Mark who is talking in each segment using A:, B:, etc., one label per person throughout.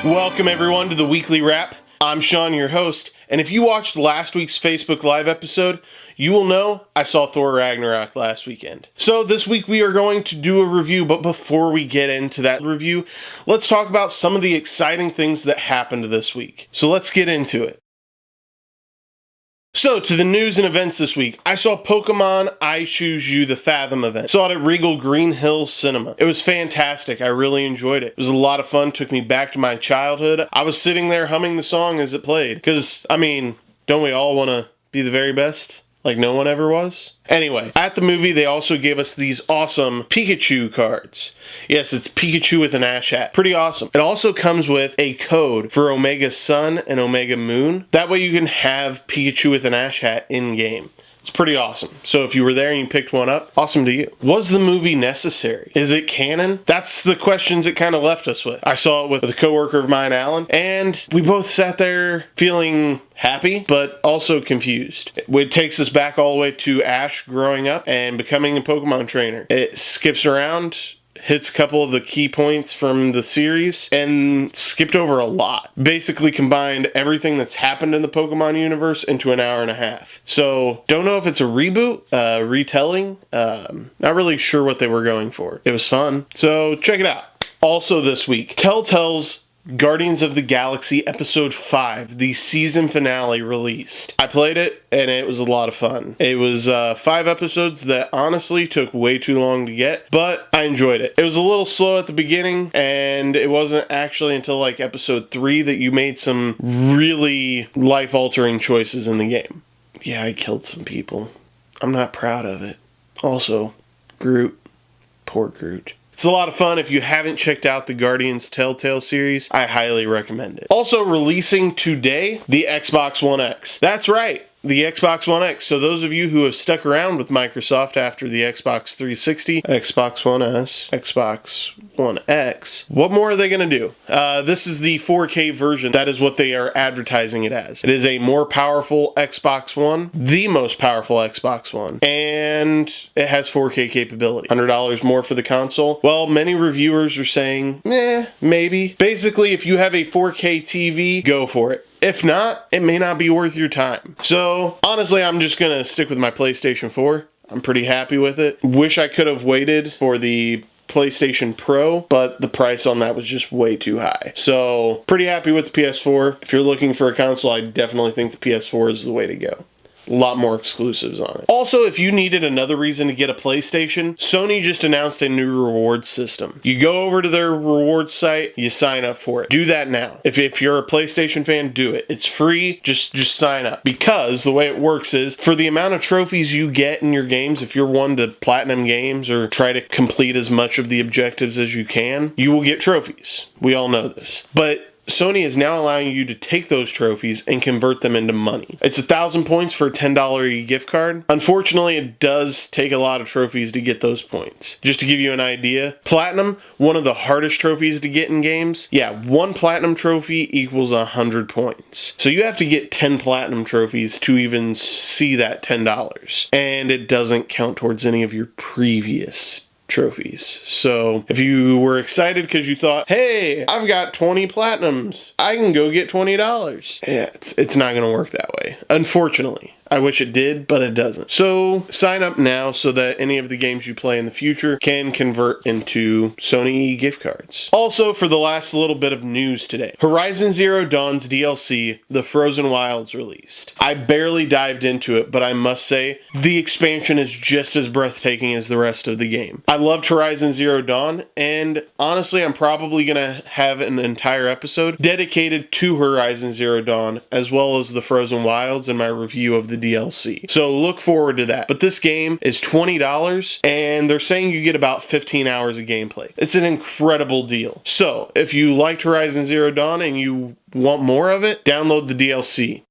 A: Welcome everyone to the weekly wrap. I'm Sean, your host, and if you watched last week's Facebook Live episode, you will know I saw Thor Ragnarok last weekend. So this week we are going to do a review, but before we get into that review, let's talk about some of the exciting things that happened this week. So let's get into it. So, to the news and events this week, I saw Pokemon I Choose You, the Fathom event. Saw it at Regal Green Hills Cinema. It was fantastic. I really enjoyed it. It was a lot of fun, took me back to my childhood. I was sitting there humming the song as it played. Because, don't we all want to be the very best? Like no one ever was? Anyway, at the movie, they also gave us these awesome Pikachu cards. Yes, it's Pikachu with an Ash hat. Pretty awesome. It also comes with a code for Omega Sun and Omega Moon. That way you can have Pikachu with an Ash hat in-game. It's pretty awesome. So if you were there and you picked one up, awesome to you. Was the movie necessary? Is it canon? That's the questions it kind of left us with. I saw it with a coworker of mine, Alan, and we both sat there feeling happy, but also confused. It takes us back all the way to Ash growing up and becoming a Pokemon trainer. It skips around, hits a couple of the key points from the series, and skipped over a lot. Basically combined everything that's happened in the Pokemon universe into an hour and a half. So, don't know if it's a reboot, retelling, not really sure what they were going for. It was fun, so check it out. Also this week, Telltale's Guardians of the Galaxy Episode 5, the season finale, released. I played it, and it was a lot of fun. It was 5 episodes that honestly took way too long to get, but I enjoyed it. It was a little slow at the beginning, and it wasn't actually until like Episode 3 that you made some really life-altering choices in the game. Yeah, I killed some people. I'm not proud of it. Also, Groot. Poor Groot. It's a lot of fun. If you haven't checked out the Guardians Telltale series, I highly recommend it. Also releasing today, the Xbox One X. That's right, the Xbox One X. So those of you who have stuck around with Microsoft after the Xbox 360, Xbox One S, Xbox One X, what more are they going to do? This is the 4K version. That is what they are advertising it as. It is a more powerful Xbox One, the most powerful Xbox One, and it has 4K capability. $100 more for the console. Well, many reviewers are saying, maybe. Basically, if you have a 4K TV, go for it. If not, it may not be worth your time. So, honestly, I'm just going to stick with my PlayStation 4. I'm pretty happy with it. Wish I could have waited for the PlayStation Pro, but the price on that was just way too high. So, pretty happy with the PS4. If you're looking for a console, I definitely think the PS4 is the way to go. A lot more exclusives on it. Also, if you needed another reason to get a PlayStation, Sony just announced a new reward system. You go over to their reward site, you sign up for it. Do that now. If you're a PlayStation fan, do it. It's free, just sign up. Because the way it works is, for the amount of trophies you get in your games, if you're one to platinum games or try to complete as much of the objectives as you can, you will get trophies. We all know this. But Sony is now allowing you to take those trophies and convert them into money. It's 1,000 points for a $10 gift card. Unfortunately, it does take a lot of trophies to get those points. Just to give you an idea, Platinum, one of the hardest trophies to get in games. Yeah, one Platinum trophy equals 100 points. So you have to get 10 Platinum trophies to even see that $10. And it doesn't count towards any of your previous trophies. So if you were excited because you thought, hey, I've got 20 platinums, I can go get $20. Yeah, it's not going to work that way, unfortunately. I wish it did, but it doesn't. So sign up now so that any of the games you play in the future can convert into Sony gift cards. Also, for the last little bit of news today, Horizon Zero Dawn's DLC, The Frozen Wilds, released. I barely dived into it, but I must say, the expansion is just as breathtaking as the rest of the game. I loved Horizon Zero Dawn, and honestly, I'm probably going to have an entire episode dedicated to Horizon Zero Dawn, as well as The Frozen Wilds in my review of the DLC. So look forward to that. But this game is $20 and they're saying you get about 15 hours of gameplay. It's an incredible deal. So if you liked Horizon Zero Dawn and you want more of it, download the DLC.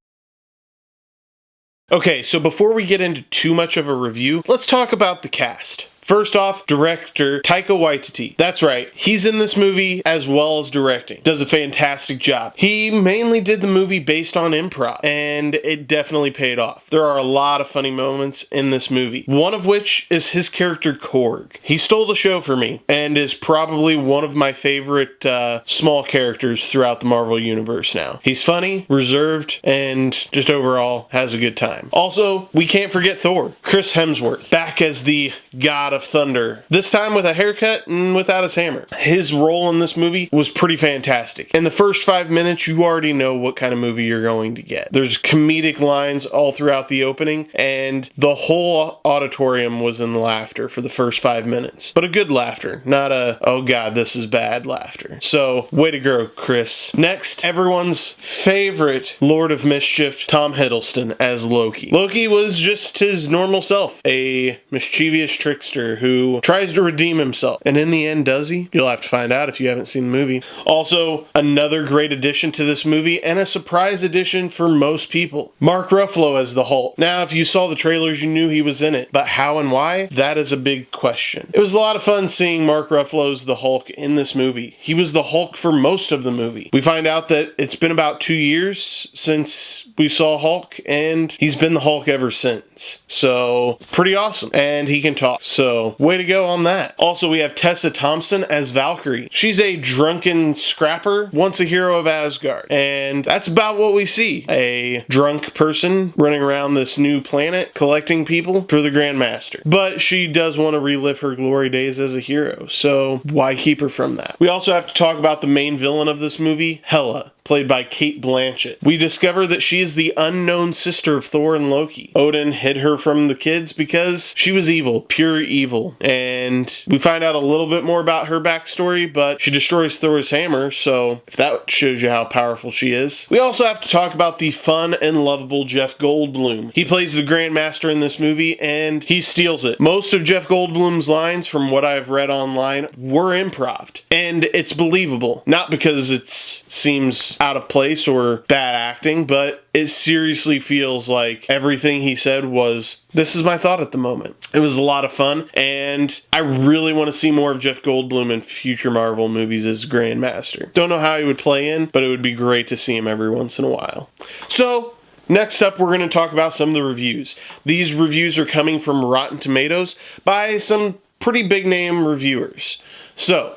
A: Okay, so before we get into too much of a review, let's talk about the cast. First off, director Taika Waititi. That's right, he's in this movie as well as directing. Does a fantastic job. He mainly did the movie based on improv, and it definitely paid off. There are a lot of funny moments in this movie, one of which is his character Korg. He stole the show for me, and is probably one of my favorite small characters throughout the Marvel Universe now. He's funny, reserved, and just overall has a good time. Also, we can't forget Thor. Chris Hemsworth, back as the God of Thunder, this time with a haircut and without his hammer. His role in this movie was pretty fantastic. In the first 5 minutes, you already know what kind of movie you're going to get. There's comedic lines all throughout the opening, and the whole auditorium was in laughter for the first 5 minutes. But a good laughter, not a, oh god, this is bad laughter. So, way to go, Chris. Next, everyone's favorite Lord of Mischief, Tom Hiddleston as Loki. Loki was just his normal self, a mischievous trickster who tries to redeem himself. And in the end, does he? You'll have to find out if you haven't seen the movie. Also, another great addition to this movie, and a surprise addition for most people. Mark Ruffalo as the Hulk. Now, if you saw the trailers, you knew he was in it, but how and why? That is a big question. It was a lot of fun seeing Mark Ruffalo's the Hulk in this movie. He was the Hulk for most of the movie. We find out that it's been about 2 years since we saw Hulk, and he's been the Hulk ever since. So, pretty awesome. And he can talk. So, way to go on that. Also, we have Tessa Thompson as Valkyrie. She's a drunken scrapper, once a hero of Asgard. And that's about what we see. A drunk person running around this new planet collecting people for the Grandmaster. But she does want to relive her glory days as a hero, so why keep her from that? We also have to talk about the main villain of this movie, Hela, played by Cate Blanchett. We discover that she is the unknown sister of Thor and Loki. Odin hid her from the kids because she was evil, pure evil. And we find out a little bit more about her backstory, but she destroys Thor's hammer, so if that shows you how powerful she is. We also have to talk about the fun and lovable Jeff Goldblum. He plays the Grandmaster in this movie, and he steals it. Most of Jeff Goldblum's lines, from what I've read online, were improv. And it's believable. Not because it seems out of place or bad acting, but it seriously feels like everything he said was, this is my thought at the moment. It was a lot of fun, and I really want to see more of Jeff Goldblum in future Marvel movies as Grandmaster. Don't know how he would play in, but it would be great to see him every once in a while. So, next up, we're going to talk about some of the reviews. These reviews are coming from Rotten Tomatoes by some pretty big name reviewers. So,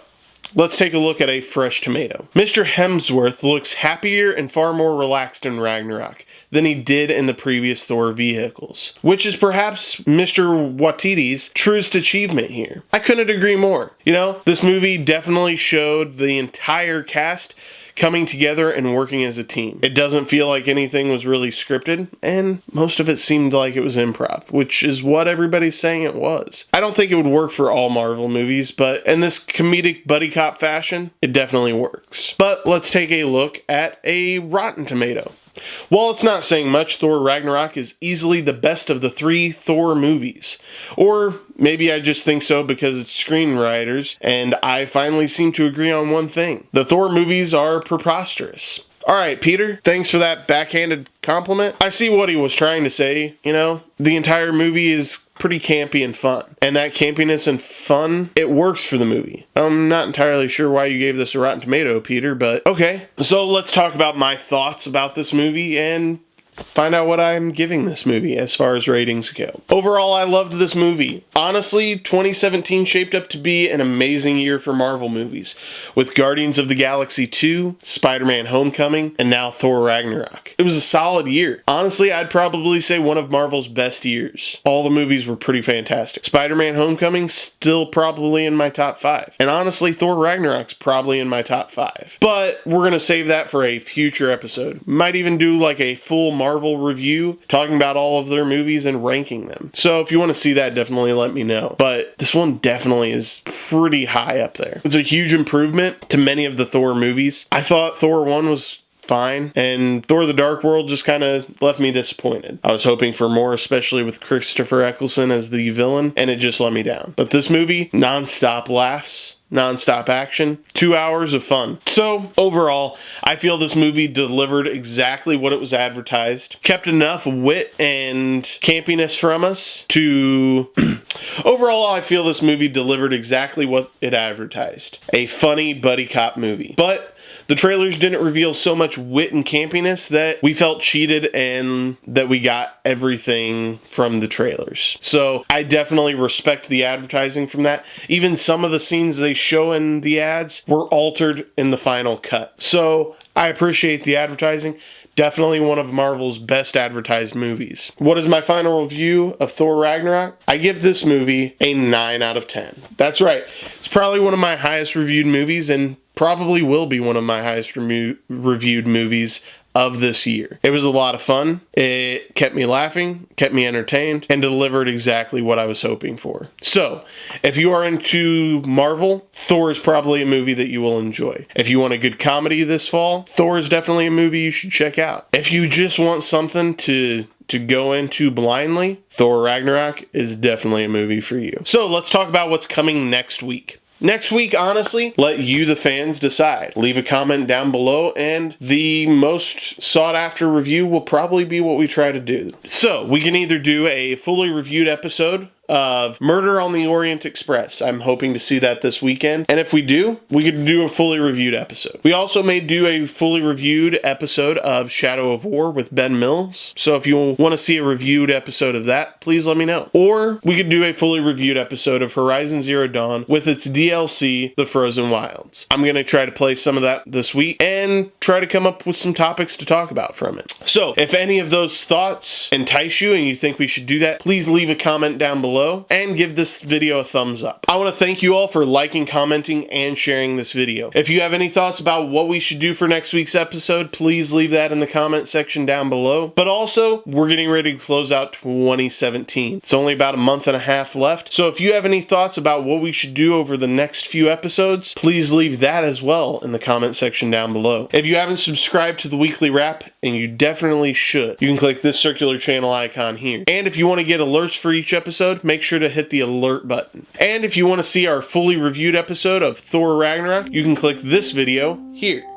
A: let's take a look at a fresh tomato. Mr. Hemsworth looks happier and far more relaxed in Ragnarok than he did in the previous Thor vehicles, which is perhaps Mr. Waititi's truest achievement here. I couldn't agree more. You know, this movie definitely showed the entire cast coming together and working as a team. It doesn't feel like anything was really scripted, and most of it seemed like it was improv, which is what everybody's saying it was. I don't think it would work for all Marvel movies, but in this comedic buddy cop fashion, it definitely works. But let's take a look at a Rotten Tomato. While it's not saying much, Thor Ragnarok is easily the best of the 3 Thor movies. Or maybe I just think so because it's screenwriters, and I finally seem to agree on one thing. The Thor movies are preposterous. Alright, Peter, thanks for that backhanded compliment. I see what he was trying to say, you know? The entire movie is pretty campy and fun. And that campiness and fun, it works for the movie. I'm not entirely sure why you gave this a Rotten Tomato, Peter, but okay. So let's talk about my thoughts about this movie and find out what I'm giving this movie as far as ratings go. Overall, I loved this movie. Honestly, 2017 shaped up to be an amazing year for Marvel movies, with Guardians of the Galaxy 2, Spider-Man Homecoming, and now Thor Ragnarok. It was a solid year. Honestly, I'd probably say one of Marvel's best years. All the movies were pretty fantastic. Spider-Man Homecoming, still probably in my top 5. And honestly, Thor Ragnarok's probably in my top 5. But we're gonna save that for a future episode. Might even do like a full Marvel review talking about all of their movies and ranking them. So if you want to see that, definitely let me know. But this one definitely is pretty high up there. It's a huge improvement to many of the Thor movies. I thought Thor 1 was fine, and Thor the Dark World just kind of left me disappointed. I was hoping for more, especially with Christopher Eccleston as the villain, and it just let me down. But this movie, non-stop laughs, non-stop action, 2 hours of fun. So overall, I feel this movie delivered exactly what it was advertised, kept enough wit and campiness from us to... Overall, I feel this movie delivered exactly what it advertised. A funny buddy cop movie. But the trailers didn't reveal so much wit and campiness that we felt cheated and that we got everything from the trailers. So I definitely respect the advertising from that. Even some of the scenes they show in the ads were altered in the final cut. So I appreciate the advertising. Definitely one of Marvel's best advertised movies. What is my final review of Thor Ragnarok? I give this movie a 9 out of 10. That's right. It's probably one of my highest reviewed movies and probably will be one of my highest reviewed movies of this year. It was a lot of fun. It kept me laughing, kept me entertained, and delivered exactly what I was hoping for. So, if you are into Marvel, Thor is probably a movie that you will enjoy. If you want a good comedy this fall, Thor is definitely a movie you should check out. If you just want something to go into blindly, Thor Ragnarok is definitely a movie for you. So, let's talk about what's coming next week. Next week, honestly, let you, the fans, decide. Leave a comment down below, and the most sought-after review will probably be what we try to do. So, we can either do a fully reviewed episode of Murder on the Orient Express. I'm hoping to see that this weekend. And if we do, we could do a fully reviewed episode. We also may do a fully reviewed episode of Shadow of War with Ben Mills. So if you want to see a reviewed episode of that, please let me know. Or we could do a fully reviewed episode of Horizon Zero Dawn with its DLC, The Frozen Wilds. I'm going to try to play some of that this week and try to come up with some topics to talk about from it. So if any of those thoughts entice you and you think we should do that, please leave a comment down below and give this video a thumbs up. I want to thank you all for liking, commenting, and sharing this video. If you have any thoughts about what we should do for next week's episode, please leave that in the comment section down below. But also, we're getting ready to close out 2017. It's only about a month and a half left. So if you have any thoughts about what we should do over the next few episodes, please leave that as well in the comment section down below. If you haven't subscribed to the weekly wrap, and you definitely should, you can click this circular channel icon here. And if you want to get alerts for each episode, make sure to hit the alert button. And if you want to see our fully reviewed episode of Thor Ragnarok, you can click this video here.